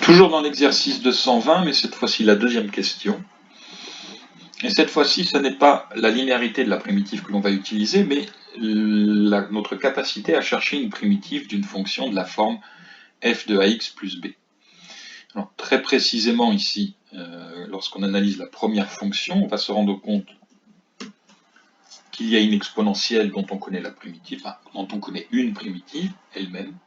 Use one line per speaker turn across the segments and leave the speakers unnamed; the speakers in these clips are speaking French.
Toujours dans l'exercice 220, mais cette fois-ci la deuxième question. Et cette fois-ci, ce n'est pas la linéarité de la primitive que l'on va utiliser, mais notre capacité à chercher une primitive d'une fonction de la forme f de ax plus b. Alors, très précisément ici, lorsqu'on analyse la première fonction, on va se rendre compte qu'il y a une exponentielle dont on connaît la primitive, enfin, dont on connaît une primitive elle-même.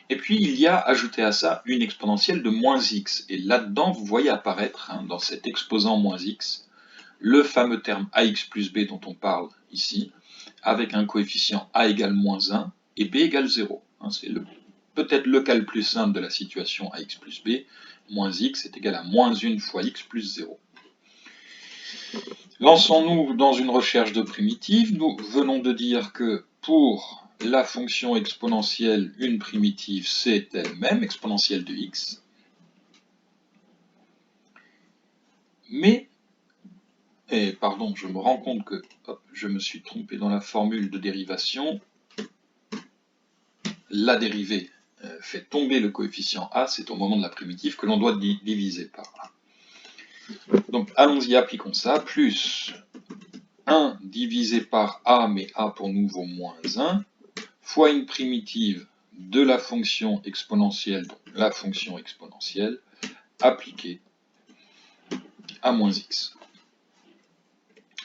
Et puis il y a ajouté à ça une exponentielle de moins x. Et là-dedans, vous voyez apparaître, dans cet exposant moins x, le fameux terme ax plus b dont on parle ici, avec un coefficient a égale moins 1 et b égale 0. C'est peut-être le cas le plus simple de la situation ax plus b, moins x est égal à moins 1 fois x plus 0. Lançons-nous dans une recherche de primitives. Nous venons de dire que pour la fonction exponentielle, une primitive, c'est elle-même, exponentielle de x. Mais, pardon, je me rends compte que je me suis trompé dans la formule de dérivation. La dérivée fait tomber le coefficient a, c'est au moment de la primitive que l'on doit diviser par a. Donc allons-y, appliquons ça, plus 1 divisé par a, mais a pour nous vaut moins 1, fois une primitive de la fonction exponentielle, donc la fonction exponentielle, appliquée à moins x.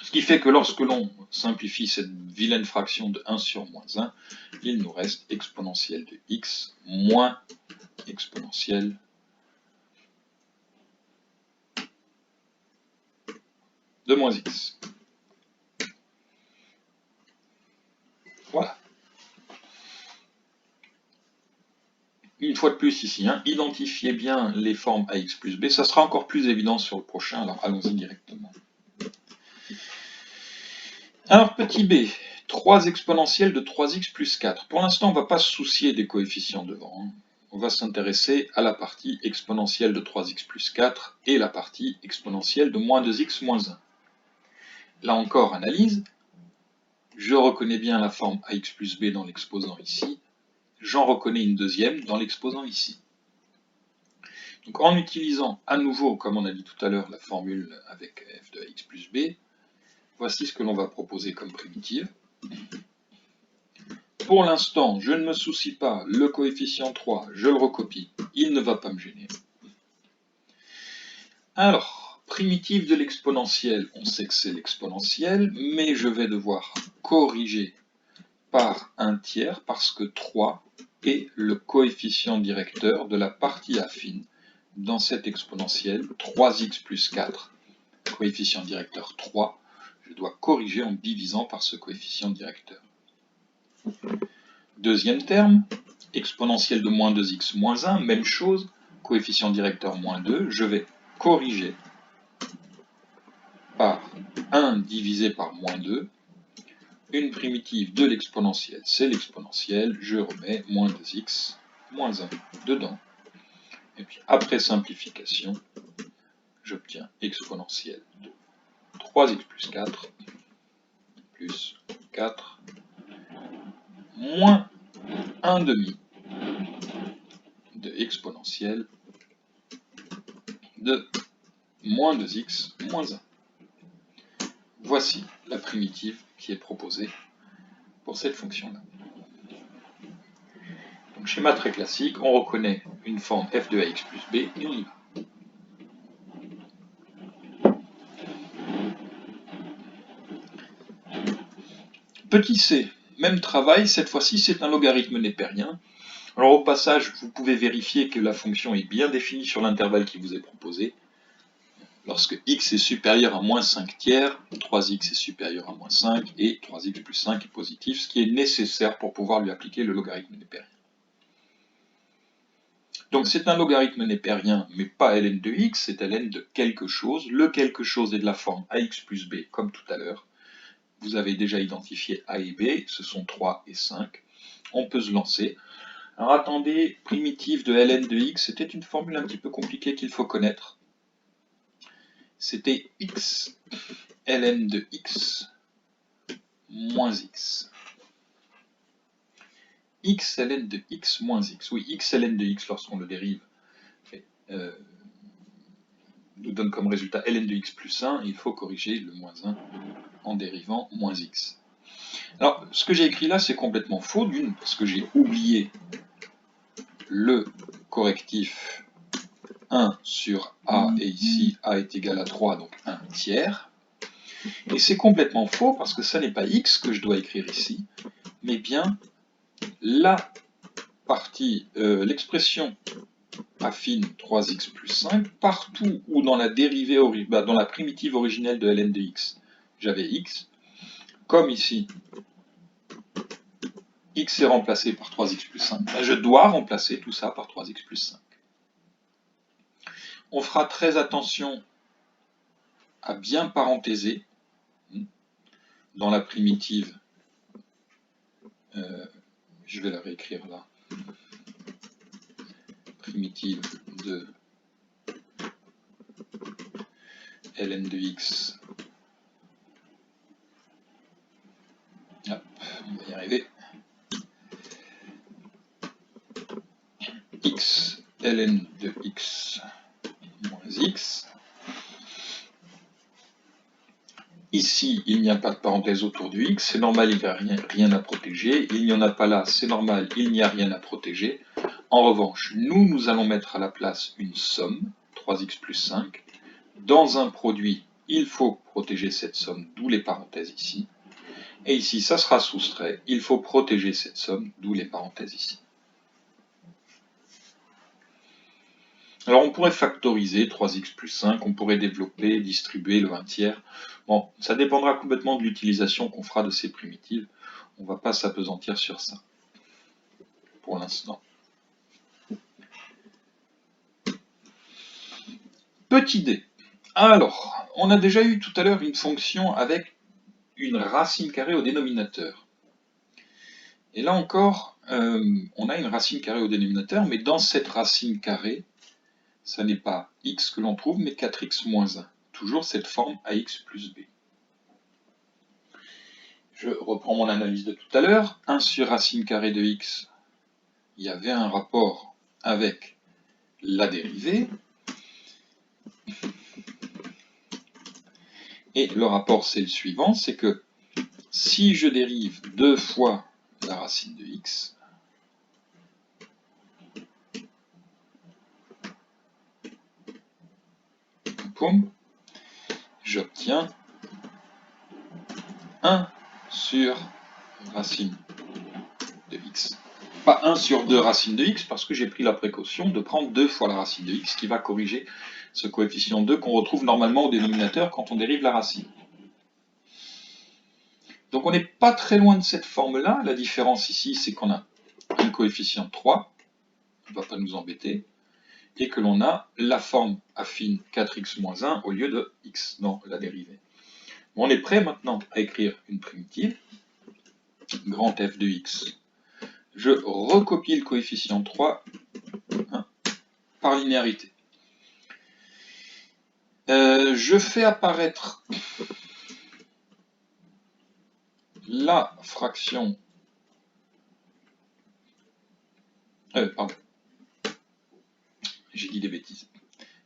Ce qui fait que lorsque l'on simplifie cette vilaine fraction de 1 sur moins 1, il nous reste exponentielle de x moins exponentielle de moins x. Voilà. Une fois de plus ici, identifiez bien les formes ax plus b, ça sera encore plus évident sur le prochain, alors allons-y directement. Alors petit b, 3 exponentielles de 3x plus 4. Pour l'instant, on ne va pas se soucier des coefficients devant. On va s'intéresser à la partie exponentielle de 3x plus 4 et la partie exponentielle de moins 2x moins 1. Là encore, analyse. Je reconnais bien la forme ax plus b dans l'exposant ici. J'en reconnais une deuxième dans l'exposant ici. Donc en utilisant à nouveau, comme on a dit tout à l'heure, la formule avec f de ax plus b, voici ce que l'on va proposer comme primitive. Pour l'instant, je ne me soucie pas, le coefficient 3, je le recopie, il ne va pas me gêner. Alors, primitive de l'exponentielle, on sait que c'est l'exponentielle, mais je vais devoir corriger par un tiers parce que 3 est le coefficient directeur de la partie affine dans cette exponentielle, 3x plus 4, coefficient directeur 3, je dois corriger en divisant par ce coefficient directeur. Deuxième terme, exponentielle de moins 2x moins 1, même chose, coefficient directeur moins 2, je vais corriger par 1 divisé par moins 2, une primitive de l'exponentielle, c'est l'exponentielle, je remets moins 2x moins 1 dedans. Et puis après simplification, j'obtiens exponentielle de 3x plus 4 plus 4 moins 1 demi de exponentielle de moins 2x moins 1. Voici la primitive qui est proposée pour cette fonction-là. Donc schéma très classique, on reconnaît une forme f de ax plus b et on y va. Petit c, même travail, cette fois-ci c'est un logarithme népérien. Alors au passage, vous pouvez vérifier que la fonction est bien définie sur l'intervalle qui vous est proposé. Lorsque x est supérieur à moins 5 tiers, 3x est supérieur à moins 5 et 3x plus 5 est positif, ce qui est nécessaire pour pouvoir lui appliquer le logarithme népérien. Donc c'est un logarithme népérien, mais pas ln de x, c'est ln de quelque chose. Le quelque chose est de la forme ax plus b, comme tout à l'heure. Vous avez déjà identifié a et b, ce sont 3 et 5. On peut se lancer. Alors attendez, primitive de ln de x, c'était une formule un petit peu compliquée qu'il faut connaître. C'était x ln de x moins x. X ln de x moins x. Oui, x ln de x lorsqu'on le dérive fait nous donne comme résultat ln de x plus 1, il faut corriger le moins 1 en dérivant moins x. Alors, ce que j'ai écrit là, c'est complètement faux, d'une, parce que j'ai oublié le correctif 1 sur a, et ici a est égal à 3, donc 1 tiers. Et c'est complètement faux, parce que ça n'est pas x que je dois écrire ici, mais bien la partie, l'expression affine 3x plus 5, partout où dans la dérivée, dans la primitive originelle de ln de x, j'avais x, comme ici, x est remplacé par 3x plus 5, ben je dois remplacer tout ça par 3x plus 5. On fera très attention à bien parenthéser dans la primitive, je vais la réécrire là, primitive de ln de x, hop, on va y arriver, x ln de x moins x. Ici, il n'y a pas de parenthèse autour du x, c'est normal, il n'y a rien à protéger. Il n'y en a pas là, c'est normal, il n'y a rien à protéger. En revanche, nous allons mettre à la place une somme, 3x plus 5. Dans un produit, il faut protéger cette somme, d'où les parenthèses ici. Et ici, ça sera soustrait, il faut protéger cette somme, d'où les parenthèses ici. Alors on pourrait factoriser 3x plus 5, on pourrait développer, distribuer le 1 tiers. Bon, ça dépendra complètement de l'utilisation qu'on fera de ces primitives. On ne va pas s'apesantir sur ça, pour l'instant. Petit d. Alors, on a déjà eu tout à l'heure une fonction avec une racine carrée au dénominateur. Et là encore, on a une racine carrée au dénominateur, mais dans cette racine carrée, ça n'est pas x que l'on trouve, mais 4x moins 1. Toujours cette forme ax plus b. Je reprends mon analyse de tout à l'heure. 1 sur racine carrée de x, il y avait un rapport avec la dérivée. Et le rapport, c'est le suivant, c'est que si je dérive 2 fois la racine de x, j'obtiens 1 sur racine de x. Pas 1 sur 2 racines de x, parce que j'ai pris la précaution de prendre 2 fois la racine de x, qui va corriger ce coefficient 2 qu'on retrouve normalement au dénominateur quand on dérive la racine. Donc on n'est pas très loin de cette forme-là. La différence ici, c'est qu'on a un coefficient 3, on ne va pas nous embêter, et que l'on a la forme affine 4x moins 1 au lieu de x dans la dérivée. Bon, on est prêt maintenant à écrire une primitive, grand f de x. Je recopie le coefficient 3 par linéarité. Je fais apparaître la fraction... pardon. J'ai dit des bêtises.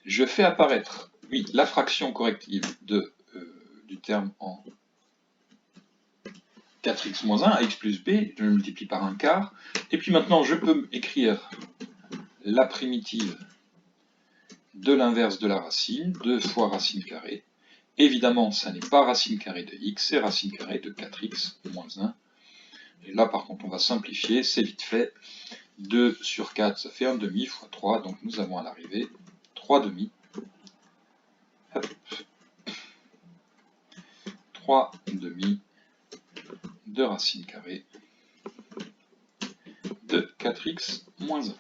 Je fais apparaître, oui, la fraction corrective du terme en 4x moins 1 à x plus b, je le multiplie par un quart. Et puis maintenant, je peux écrire la primitive de l'inverse de la racine, 2 fois racine carrée. Évidemment, ça n'est pas racine carrée de x, c'est racine carrée de 4x moins 1. Et là, par contre, on va simplifier, c'est vite fait. 2 sur 4, ça fait 1 demi fois 3, donc nous avons à l'arrivée 3 demi. Hop. 3 demi de racine carrée de 4x moins 1.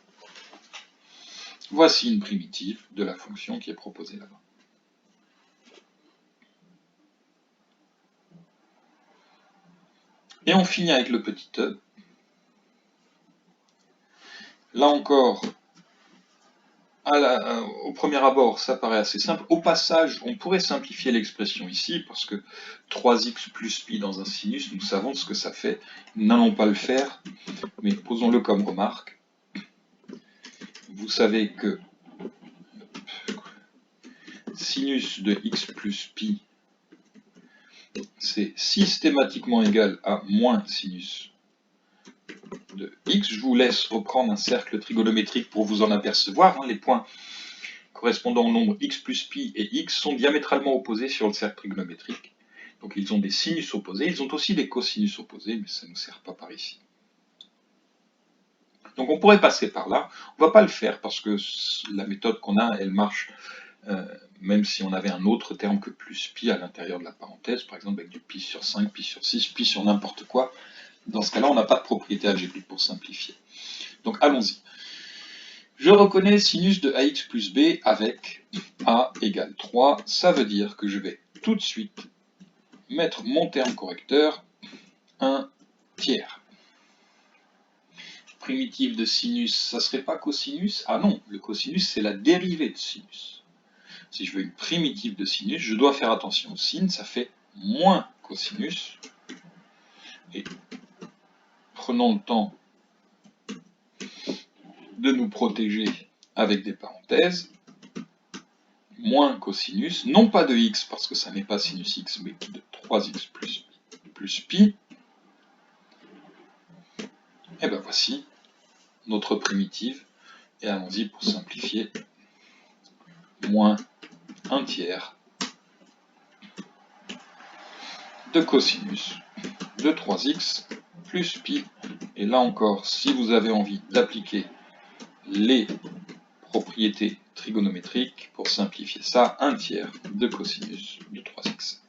Voici une primitive de la fonction qui est proposée là-bas. Et on finit avec le petit e. Là encore, au premier abord, ça paraît assez simple. Au passage, on pourrait simplifier l'expression ici, parce que 3x plus pi dans un sinus, nous savons ce que ça fait. Nous n'allons pas le faire, mais posons-le comme remarque. Vous savez que sinus de x plus pi, c'est systématiquement égal à moins sinus de x. Je vous laisse reprendre un cercle trigonométrique pour vous en apercevoir. Les points correspondant au nombre x plus pi et x sont diamétralement opposés sur le cercle trigonométrique. Donc ils ont des sinus opposés, ils ont aussi des cosinus opposés, mais ça ne nous sert pas par ici. Donc on pourrait passer par là, on ne va pas le faire parce que la méthode qu'on a, elle marche même si on avait un autre terme que plus pi à l'intérieur de la parenthèse, par exemple avec du pi sur 5, pi sur 6, pi sur n'importe quoi. Dans ce cas-là, on n'a pas de propriété algébrique pour simplifier. Donc allons-y. Je reconnais sinus de ax plus b avec a égale 3. Ça veut dire que je vais tout de suite mettre mon terme correcteur 1 tiers. Primitive de sinus, ça ne serait pas cosinus? Ah non, le cosinus c'est la dérivée de sinus. Si je veux une primitive de sinus, je dois faire attention au sin, ça fait moins cosinus. Et prenons le temps de nous protéger avec des parenthèses. Moins cosinus, non pas de x parce que ça n'est pas sinus x, mais de 3x plus pi. Et bien voici notre primitive. Et allons-y pour simplifier. Moins 1 tiers de cosinus de 3x plus pi. Et là encore, si vous avez envie d'appliquer les propriétés trigonométriques, pour simplifier ça, 1 tiers de cosinus de 3x.